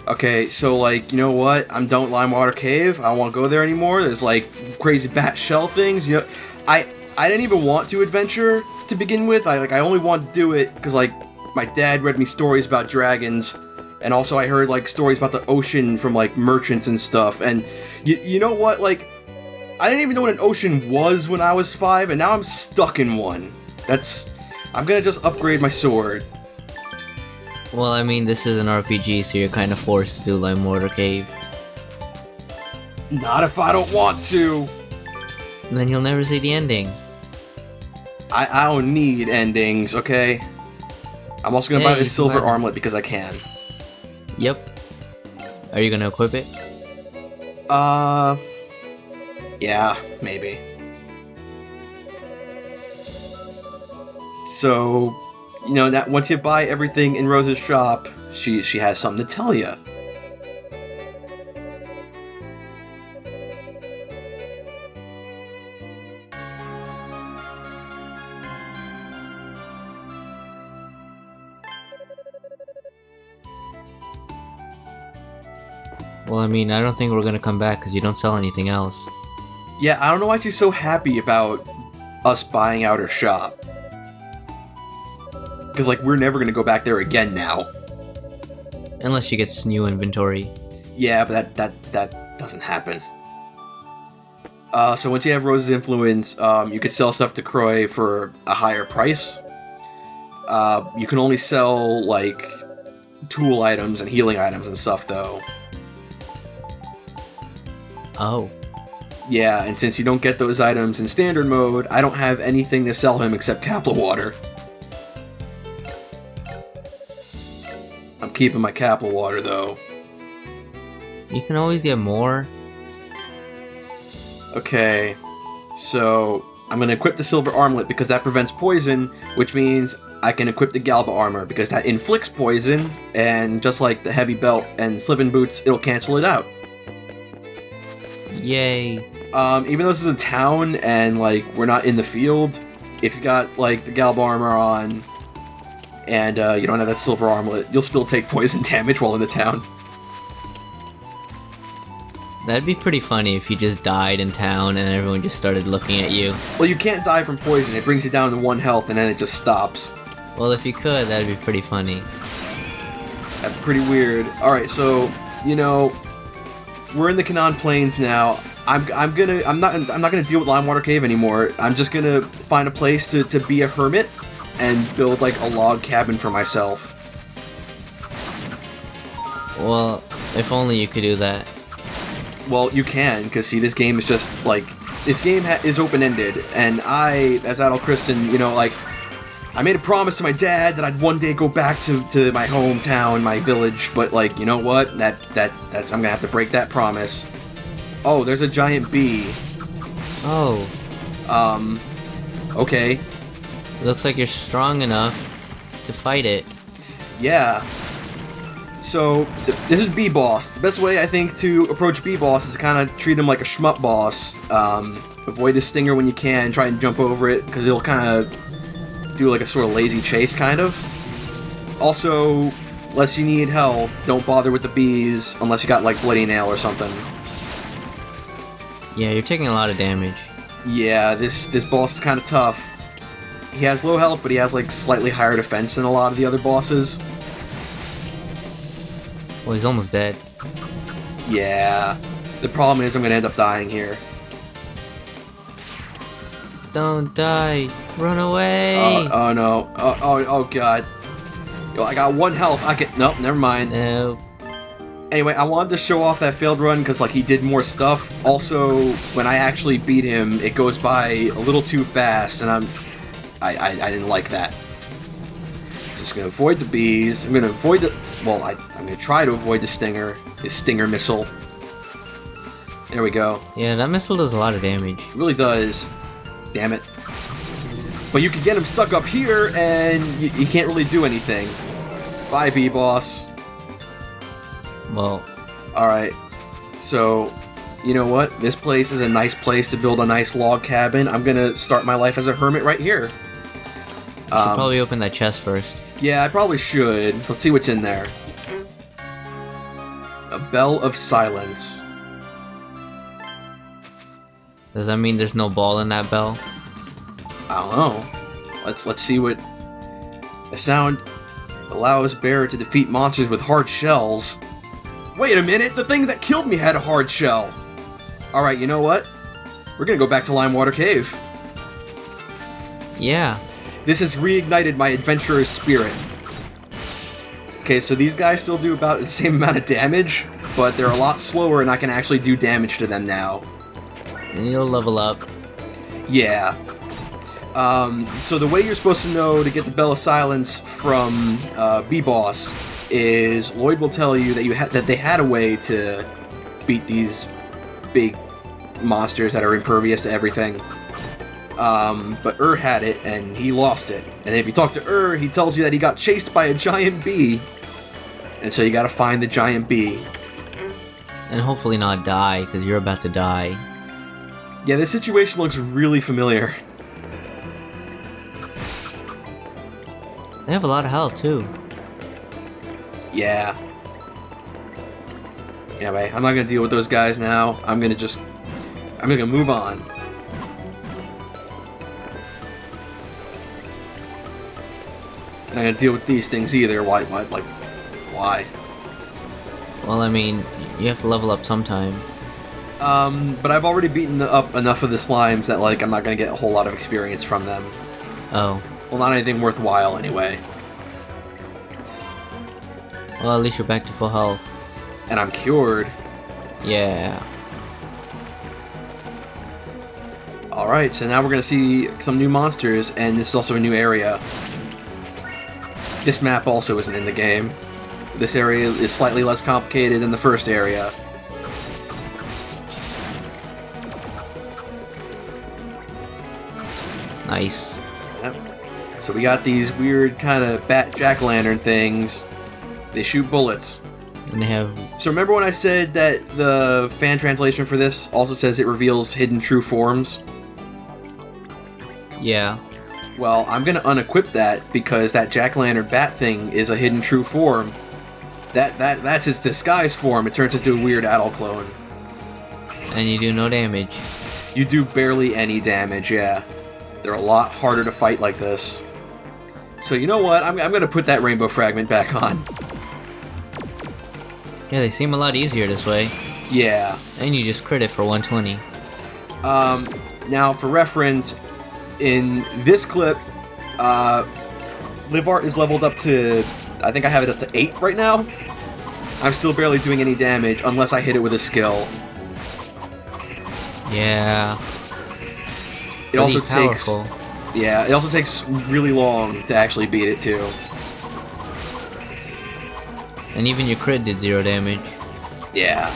Okay, so, like, you know what? I'm done with Limewater Cave. I don't want to go there anymore. There's, like, crazy bat shell things. You know, I didn't even want to adventure to begin with. I only wanted to do it because, like, my dad read me stories about dragons. And also I heard, like, stories about the ocean from, like, merchants and stuff. And you know what? Like, I didn't even know what an ocean was when I was 5, and now I'm stuck in one. I'm gonna just upgrade my sword. Well, I mean, this is an RPG, so you're kind of forced to do Limewater Cave. Not if I don't want to. And then you'll never see the ending. I don't need endings, okay? I'm also gonna buy Hey, this silver man. armlet because I can. Yep. Are you gonna equip it? Yeah, maybe. So, you know, that once you buy everything in Rose's shop, she has something to tell you. Well, I mean, I don't think we're gonna come back because you don't sell anything else. Yeah, I don't know why she's so happy about us buying out her shop. Because, like, we're never gonna go back there again now. Unless she gets new inventory. Yeah, but that doesn't happen. So once you have Rose's influence, you could sell stuff to Croy for a higher price. You can only sell, like, tool items and healing items and stuff, though. Oh. Yeah, and since you don't get those items in standard mode, I don't have anything to sell him except Kapla water. I'm keeping my Kapla water, though. You can always get more. Okay, so I'm going to equip the silver armlet because that prevents poison, which means I can equip the Galba armor because that inflicts poison, and just like the heavy belt and Sliven boots, it'll cancel it out. Yay. Even though this is a town and, like, we're not in the field, if you got, like, the Galba armor on and you don't have that silver armlet, you'll still take poison damage while in the town. That'd be pretty funny if you just died in town and everyone just started looking at you. Well, you can't die from poison. It brings you down to 1 health and then it just stops. Well, if you could, that'd be pretty funny. That's pretty weird. Alright, so, you know, we're in the Canaan Plains now. I'm not gonna deal with Limewater Cave anymore. I'm just gonna find a place to be a hermit and build, like, a log cabin for myself. Well, if only you could do that. Well, you can, because, see, this game is just, like, this game is open-ended, and I, as adult Kristen, you know, like, I made a promise to my dad that I'd one day go back to my hometown, my village, but, like, you know what? That's I'm gonna have to break that promise. Oh, there's a giant bee. Oh. Okay. Looks like you're strong enough to fight it. Yeah. So, this is B-Boss. The best way, I think, to approach B-Boss is to kind of treat him like a shmup boss. Avoid the stinger when you can, try and jump over it, because it'll kind of do like a sort of lazy chase, kind of. Also, unless you need health, don't bother with the bees, unless you got, like, Bloody Nail or something. Yeah, you're taking a lot of damage. Yeah, this boss is kind of tough. He has low health, but he has, like, slightly higher defense than a lot of the other bosses. Well, he's almost dead. Yeah. The problem is I'm gonna end up dying here. Don't die! Run away! Oh no. Oh god. Yo, I got 1 health. Nope, never mind. No. Anyway, I wanted to show off that failed run because, like, he did more stuff. Also, when I actually beat him, it goes by a little too fast, and I didn't like that. Just gonna avoid the bees. I'm gonna avoid the... Well, I'm gonna try to avoid the stinger missile. There we go. Yeah, that missile does a lot of damage. It really does. Damn it. But you can get him stuck up here, and you can't really do anything. Bye, B-Boss. Well, Alright, so, you know what? This place is a nice place to build a nice log cabin. I'm gonna start my life as a hermit right here. you should probably open that chest first. Yeah, I probably should. Let's see what's in there. A Bell of Silence. Does that mean there's no ball in that bell? I don't know. Let's see what... The sound allows bearer to defeat monsters with hard shells. Wait a minute, the thing that killed me had a hard shell. Alright, you know what? We're gonna go back to Limewater Cave. Yeah. This has reignited my adventurer's spirit. Okay, so these guys still do about the same amount of damage, but they're a lot slower and I can actually do damage to them now. And you'll level up. Yeah. So the way you're supposed to know to get the Bell of Silence from B-Boss is Lloyd will tell you that that they had a way to beat these big monsters that are impervious to everything. But had it, and he lost it. And if you talk to he tells you that he got chased by a giant bee. And so you gotta find the giant bee. And hopefully not die, because you're about to die. Yeah, this situation looks really familiar. They have a lot of health, too. Yeah. Anyway, I'm not gonna deal with those guys now. I'm gonna move on. I'm not gonna deal with these things either. Why? Well, I mean, you have to level up sometime. But I've already beaten up enough of the slimes that, like, I'm not gonna get a whole lot of experience from them. Oh. Well, not anything worthwhile, anyway. Well, at least you're back to full health. And I'm cured. Yeah. Alright, so now we're gonna see some new monsters, and this is also a new area. This map also isn't in the game. This area is slightly less complicated than the first area. Nice. Yep. So we got these weird kind of bat jack-o'-lantern things. They shoot bullets. And they have... So remember when I said that the fan translation for this also says it reveals hidden true forms? Yeah. Well, I'm gonna unequip that because that jack-o'-lantern bat thing is a hidden true form. That's its disguise form. It turns into a weird adult clone. And you do no damage. You do barely any damage, yeah. They're a lot harder to fight like this. So you know what? I'm gonna put that rainbow fragment back on. Yeah, they seem a lot easier this way. Yeah. And you just crit it for 120. Now for reference, in this clip, Live Art is leveled up to, I think I have it up to 8 right now. I'm still barely doing any damage unless I hit it with a skill. Yeah. It also powerful. it also takes really long to actually beat it too. And even your crit did 0 damage. Yeah.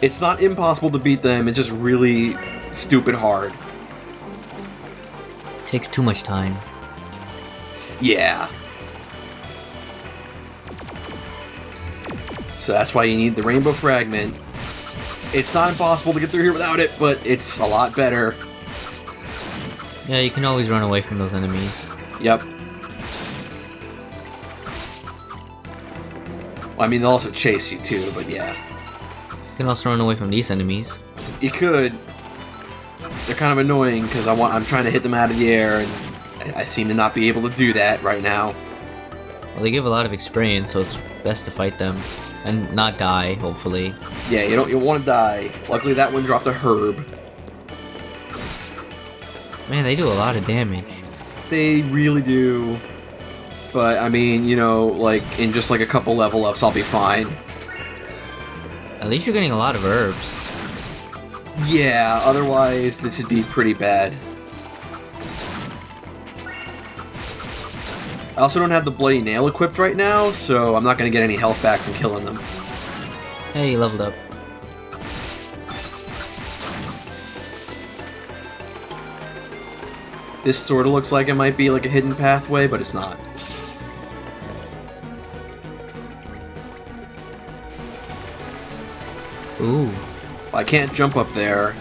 It's not impossible to beat them, it's just really stupid hard. Takes too much time. Yeah. So that's why you need the rainbow fragment. It's not impossible to get through here without it, but it's a lot better. Yeah, you can always run away from those enemies. Yep. Well, I mean, they'll also chase you too, but yeah. You can also run away from these enemies. You could. They're kind of annoying because I'm trying to hit them out of the air, and I seem to not be able to do that right now. Well, they give a lot of experience, so it's best to fight them. And not die, hopefully. Yeah, you want to die. Luckily that one dropped a herb. Man, they do a lot of damage. They really do. But, I mean, you know, like, in just like a couple level ups, I'll be fine. At least you're getting a lot of herbs. Yeah, otherwise this would be pretty bad. I also don't have the Bloody Nail equipped right now, so I'm not going to get any health back from killing them. Hey, you leveled up. This sort of looks like it might be like a hidden pathway, but it's not. Ooh. I can't jump up there.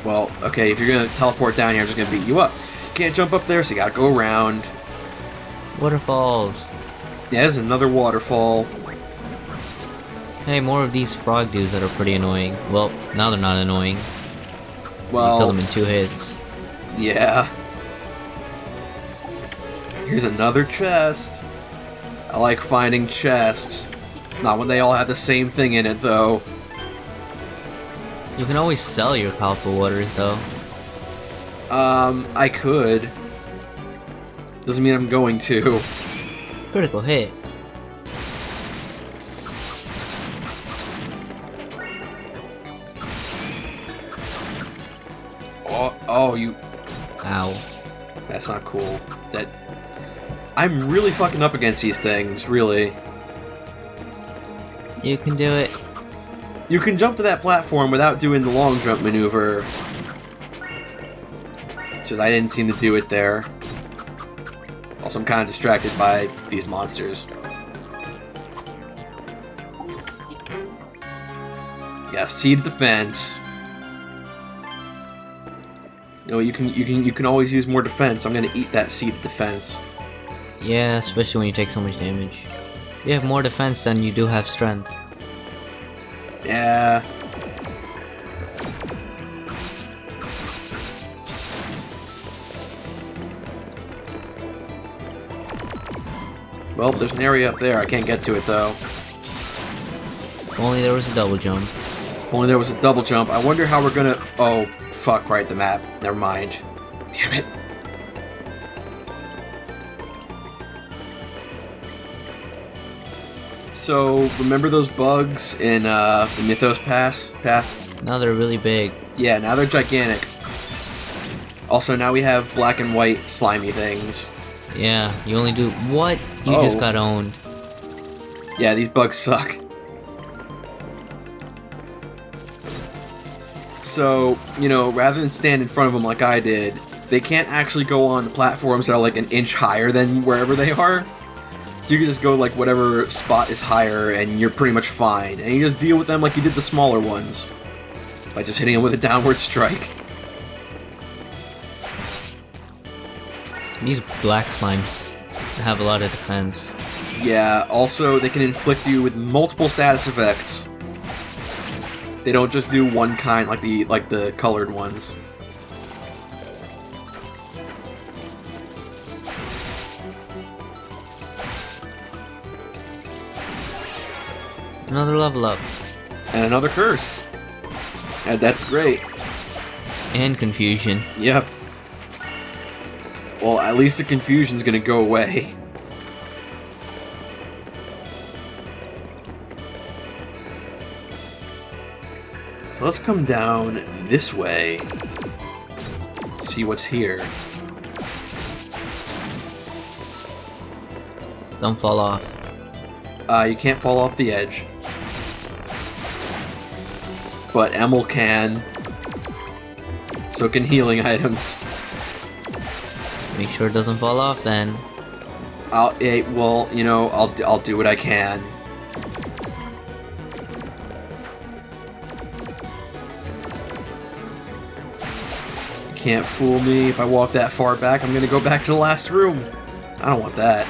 Well, okay, if you're going to teleport down here, I'm just going to beat you up. Can't jump up there, so you got to go around. Waterfalls. Yeah, there's another waterfall. Hey, more of these frog dudes that are pretty annoying. Well, now they're not annoying. Well, You kill them in 2 hits. yeah. Here's another chest. I like finding chests. Not when they all have the same thing in it, though. You can always sell your copper waters, though. I could. Doesn't mean I'm going to. Critical hit. Oh, you... Ow. That's not cool. That... I'm really fucking up against these things, really. You can do it. You can jump to that platform without doing the long jump maneuver. Just I didn't seem to do it there. Also, I'm kind of distracted by these monsters. Yeah, seed defense. You know, you can always use more defense. I'm gonna eat that seed defense. Yeah, especially when you take so much damage. You have more defense than you do have strength. Yeah. Well, there's an area up there. I can't get to it though. If only there was a double jump. If only there was a double jump. I wonder how we're gonna... Oh, fuck, right, the map. Never mind. Damn it. So, remember those bugs in the Mythos path? Now they're really big. Yeah, now they're gigantic. Also, now we have black and white slimy things. Yeah, you only do... What? You just got owned. Yeah, these bugs suck. So, you know, rather than stand in front of them like I did, they can't actually go on platforms that are like an inch higher than wherever they are. So you can just go like whatever spot is higher and you're pretty much fine. And you just deal with them like you did the smaller ones. By just hitting them with a downward strike. These black slimes have a lot of defense. Yeah, also they can inflict you with multiple status effects. They don't just do one kind like the colored ones. Another level up. And another curse. And that's great. And confusion. Yep. Well, at least the confusion's gonna go away. So let's come down this way. See what's here. Don't fall off. You can't fall off the edge. But Emil can. So can healing items. Make sure it doesn't fall off then. Well, you know, I'll do what I can. You can't fool me. If I walk that far back, I'm gonna go back to the last room. I don't want that.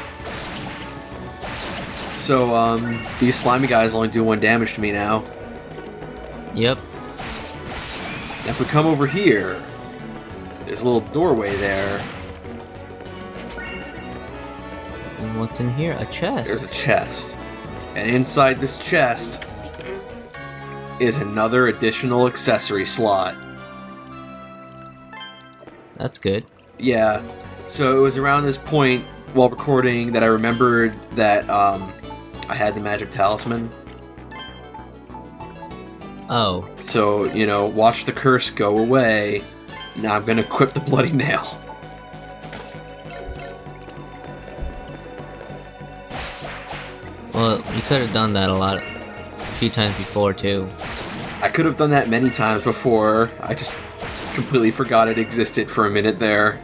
So, these slimy guys only do 1 damage to me now. Yep. Now if we come over here, there's a little doorway there. And what's in here? A chest. There's a chest. And inside this chest is another additional accessory slot. That's good. Yeah. So it was around this point while recording that I remembered that I had the magic talisman. Oh. So, you know, watch the curse go away. Now I'm gonna equip the bloody nail. Well, you could have done that a few times before too. I could have done that many times before. I just completely forgot it existed for a minute there.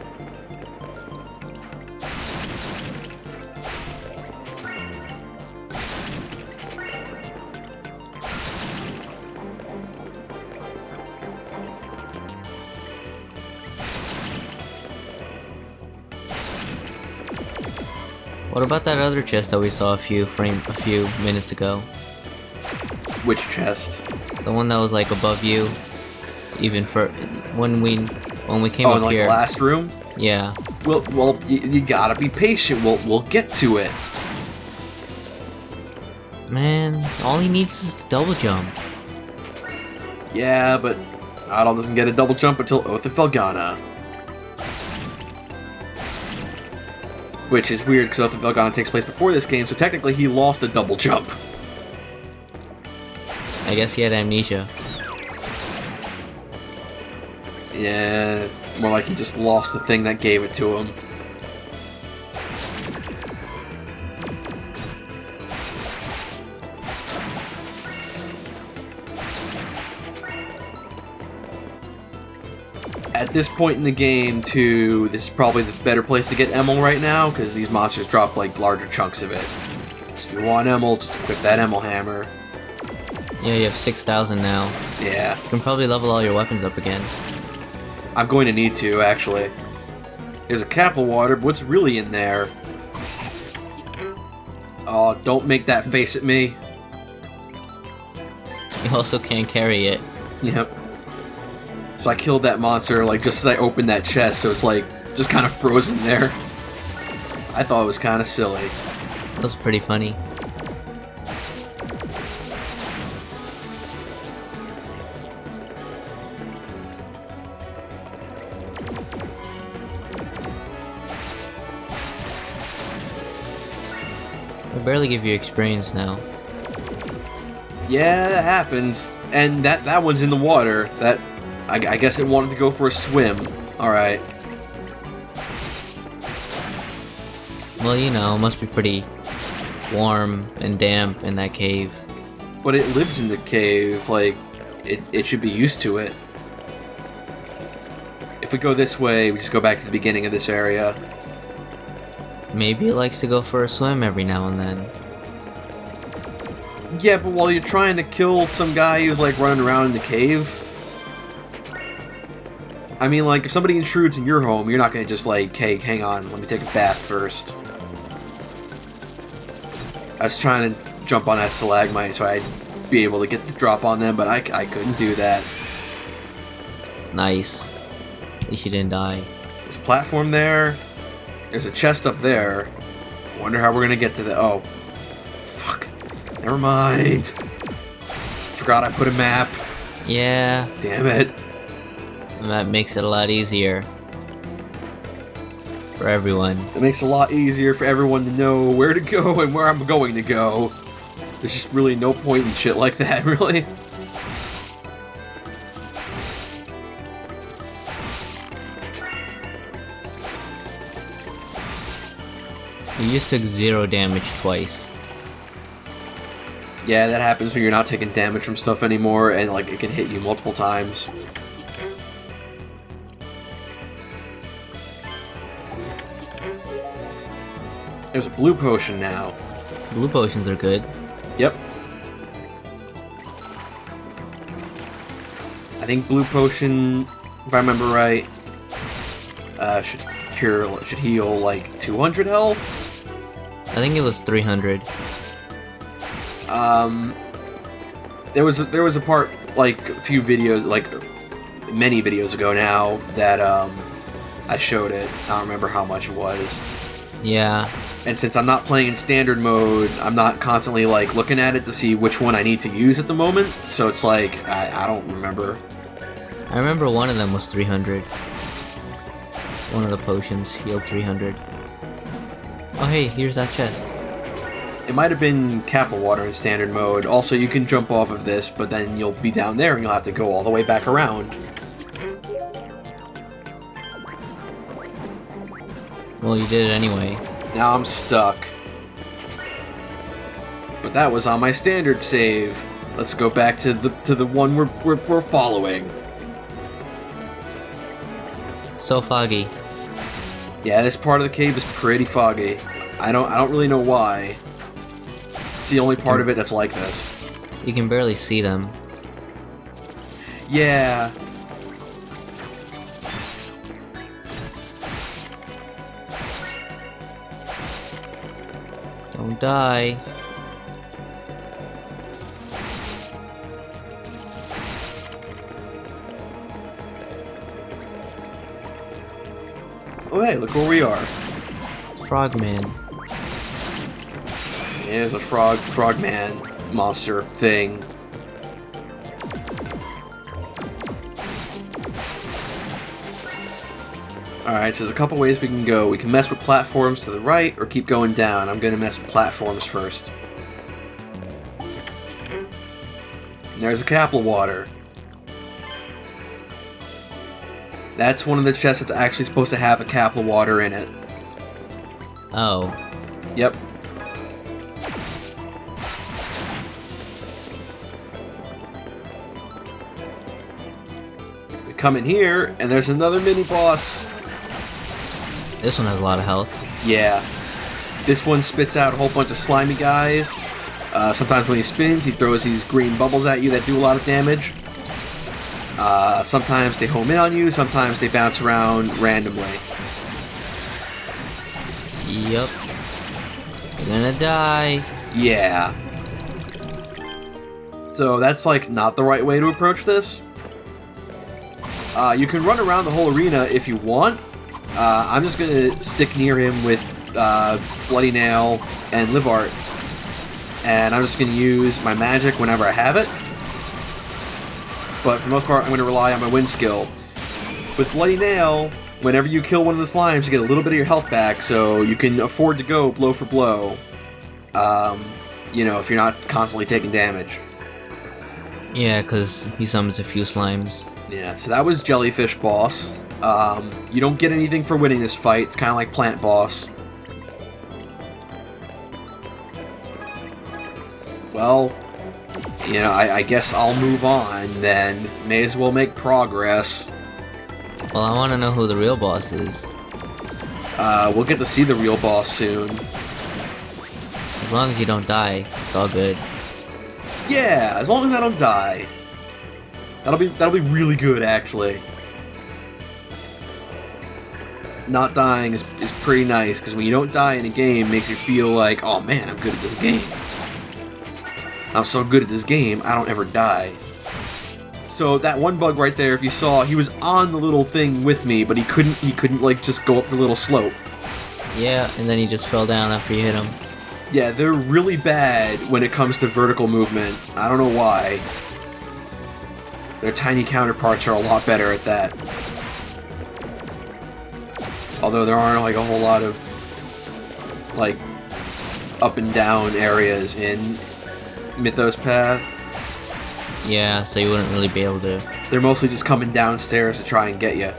What about that other chest that we saw a few minutes ago? Which chest? The one that was like above you. Even for when we came Oh, up in like here. the last room? Yeah. Well, you gotta be patient. We'll get to it. Man, all he needs is to double jump. Yeah, but Adal doesn't get a double jump until Oath of Felghana. Which is weird, because Oath of Felghana takes place before this game, so technically he lost a double jump. I guess he had amnesia. Yeah, more like he just lost the thing that gave it to him. At this point in the game, too, this is probably the better place to get Emil right now, because these monsters drop, like, larger chunks of it. So if you want Emil, just equip that Emil hammer. Yeah, you have 6,000 now. Yeah. You can probably level all your weapons up again. I'm going to need to, actually. There's a Capel Water, but what's really in there? Oh, don't make that face at me. You also can't carry it. Yep. So I killed that monster, like, just as I opened that chest, so it's, like, just kind of frozen there. I thought it was kind of silly. That was pretty funny. I barely give you experience now. Yeah, that happens. And that one's in the water. That I guess it wanted to go for a swim. Alright. Well, you know, it must be pretty warm and damp in that cave. But it lives in the cave, like, it should be used to it. If we go this way, we just go back to the beginning of this area. Maybe it likes to go for a swim every now and then. Yeah, but while you're trying to kill some guy who's, like, running around in the cave... I mean, like, if somebody intrudes in your home, you're not gonna just, like, hey, hang on, let me take a bath first. I was trying to jump on that stalagmite so I'd be able to get the drop on them, but I couldn't do that. Nice. At least you didn't die. There's a platform there. There's a chest up there. Wonder how we're gonna get to the... Oh. Fuck. Never mind. Forgot I put a map. Yeah. Damn it. That makes it a lot easier. For everyone. It makes it a lot easier for everyone to know where to go and where I'm going to go. There's just really no point in shit like that, really. You just took 0 damage twice. Yeah, that happens when you're not taking damage from stuff anymore, and like it can hit you multiple times. There's a blue potion now. Blue potions are good. Yep. I think blue potion, if I remember right, should heal like 200 health. I think it was 300. There was a part, like a few videos, like many videos ago now, that I showed it. I don't remember how much it was. Yeah. And since I'm not playing in standard mode, I'm not constantly like looking at it to see which one I need to use at the moment. So it's like I don't remember. I remember one of them was 300. One of the potions healed 300. Oh hey, here's that chest. It might have been Capel Water in standard mode. Also, you can jump off of this, but then you'll be down there and you'll have to go all the way back around. Well, you did it anyway. Now I'm stuck. But that was on my standard save. Let's go back to the one we're following. So foggy. Yeah, this part of the cave is pretty foggy. I don't really know why. It's the only part of it that's like this. You can barely see them. Yeah. Don't die. Oh hey, look where we are. Frogman. Yeah, there's a frogman monster thing. Alright, so there's a couple ways we can go. We can mess with platforms to the right, or keep going down. I'm gonna mess with platforms first. And there's a Capsule Water. That's one of the chests that's actually supposed to have a Capsule Water in it. Oh. Yep. We come in here, and there's another mini-boss. This one has a lot of health. Yeah. This one spits out a whole bunch of slimy guys. Sometimes when he spins, he throws these green bubbles at you that do a lot of damage. Sometimes they home in on you, sometimes they bounce around randomly. Yup. You're gonna die. Yeah. So that's like not the right way to approach this. You can run around the whole arena if you want. I'm just gonna stick near him with Bloody Nail and Live Art. And I'm just gonna use my magic whenever I have it. But for the most part, I'm gonna rely on my wind skill. With Bloody Nail, whenever you kill one of the slimes, you get a little bit of your health back, so you can afford to go blow for blow. You know, if you're not constantly taking damage. Yeah, because he summons a few slimes. Yeah, so that was Jellyfish Boss. You don't get anything for winning this fight. It's kind of like Plant Boss. Well, you know, I guess I'll move on then. May as well make progress. Well, I want to know who the real boss is. We'll get to see the real boss soon. As long as you don't die, it's all good. Yeah, as long as I don't die. That'll be really good, actually. Not dying is pretty nice, because when you don't die in a game, it makes you feel like, oh man, I'm good at this game. I'm so good at this game, I don't ever die. So that one bug right there, if you saw, he was on the little thing with me, but he couldn't like just go up the little slope. Yeah, and then he just fell down after you hit him. Yeah, they're really bad when it comes to vertical movement. I don't know why. Their tiny counterparts are a lot better at that. Although there aren't like a whole lot of like up and down areas in Mythos Path. Yeah, so you wouldn't really be able to. They're mostly just coming downstairs to try and get you.